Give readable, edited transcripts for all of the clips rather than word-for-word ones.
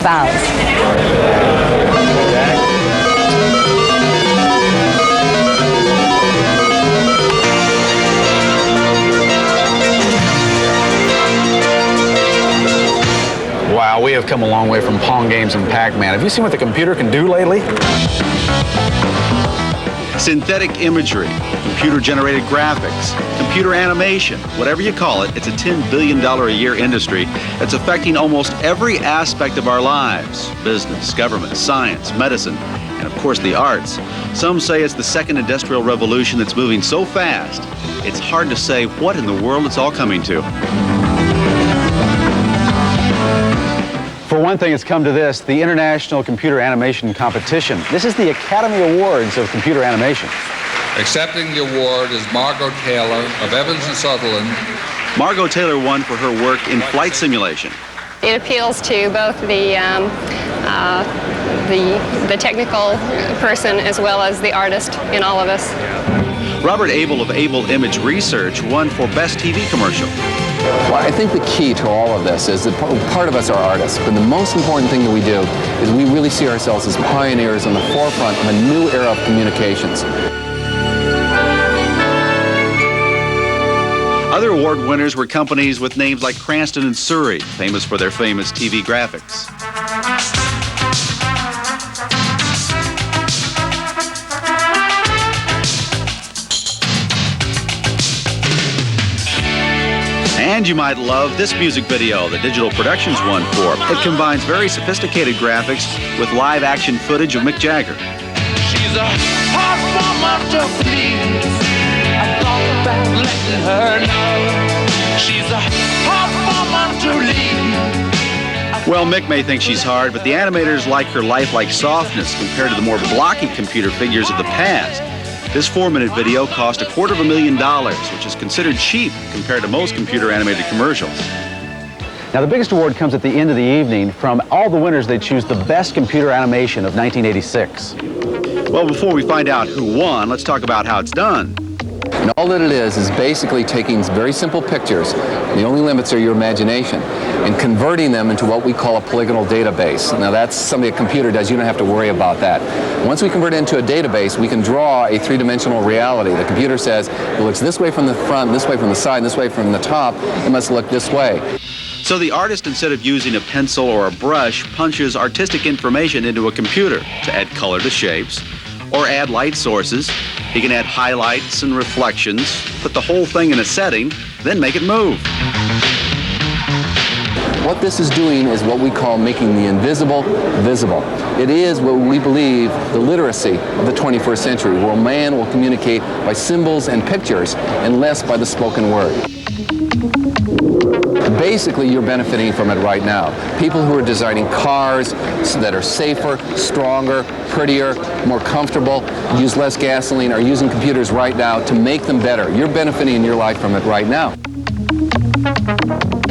valves. Wow, we have come a long way from Pong games and Pac-Man. Have you seen what the computer can do lately? Synthetic imagery, computer-generated graphics, computer animation, whatever you call it, it's a $10 billion a year industry that's affecting almost every aspect of our lives. Business, government, science, medicine, and of course the arts. Some say it's the second industrial revolution that's moving so fast, it's hard to say what in the world it's all coming to. For one thing, it's come to this, the International Computer Animation Competition. This is the Academy Awards of Computer Animation. Accepting the award is Margot Taylor of Evans and Sutherland. Margot Taylor won for her work in flight simulation. It appeals to both the technical person as well as the artist in all of us. Robert Abel of Abel Image Research won for Best TV Commercial. Well, I think the key to all of this is that part of us are artists, but the most important thing that we do is we really see ourselves as pioneers on the forefront of a new era of communications. Other award winners were companies with names like Cranston and Surrey, famous for their famous TV graphics. And you might love this music video that Digital Productions won for. It combines very sophisticated graphics with live action footage of Mick Jagger. She's a hard woman to please. I thought about letting her know. She's a hard woman to leave. Well, Mick may think she's hard, but the animators like her lifelike softness compared to the more blocky computer figures of the past. This 4-minute video cost $250,000, which is considered cheap compared to most computer animated commercials. Now, the biggest award comes at the end of the evening. From all the winners, they choose the best computer animation of 1986. Well, before we find out who won, let's talk about how it's done. And all that it is basically taking very simple pictures, the only limits are your imagination, and converting them into what we call a polygonal database. Now that's something a computer does, you don't have to worry about that. Once we convert it into a database, we can draw a three-dimensional reality. The computer says, it looks this way from the front, this way from the side, and this way from the top, it must look this way. So the artist, instead of using a pencil or a brush, punches artistic information into a computer to add color to shapes, or add light sources. He can add highlights and reflections, put the whole thing in a setting, then make it move. What this is doing is what we call making the invisible visible. It is what we believe the literacy of the 21st century, where man will communicate by symbols and pictures and less by the spoken word. Basically, you're benefiting from it right now. People who are designing cars that are safer, stronger, prettier, more comfortable, use less gasoline, are using computers right now to make them better. You're benefiting in your life from it right now.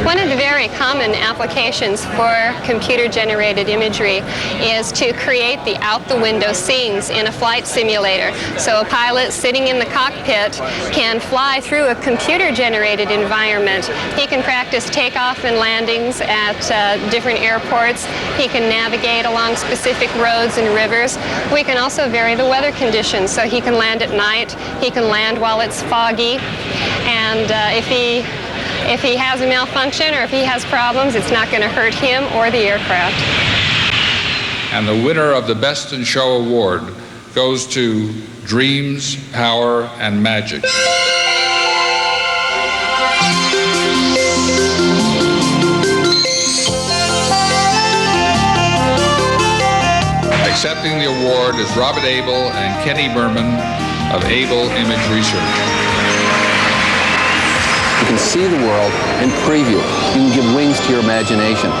One of the very common applications for computer-generated imagery is to create the out-the-window scenes in a flight simulator. So a pilot sitting in the cockpit can fly through a computer-generated environment. He can practice takeoff and landings at different airports. He can navigate along specific roads and rivers. We can also vary the weather conditions, so he can land at night, he can land while it's foggy, and if he has a malfunction or if he has problems, it's not going to hurt him or the aircraft. And the winner of the Best in Show award goes to Dreams, Power, and Magic. Accepting the award is Robert Abel and Kenny Berman of Abel Image Research. You can see the world in preview. You can give wings to your imagination.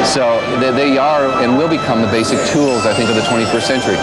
So they are and will become the basic tools, I think, of the 21st century.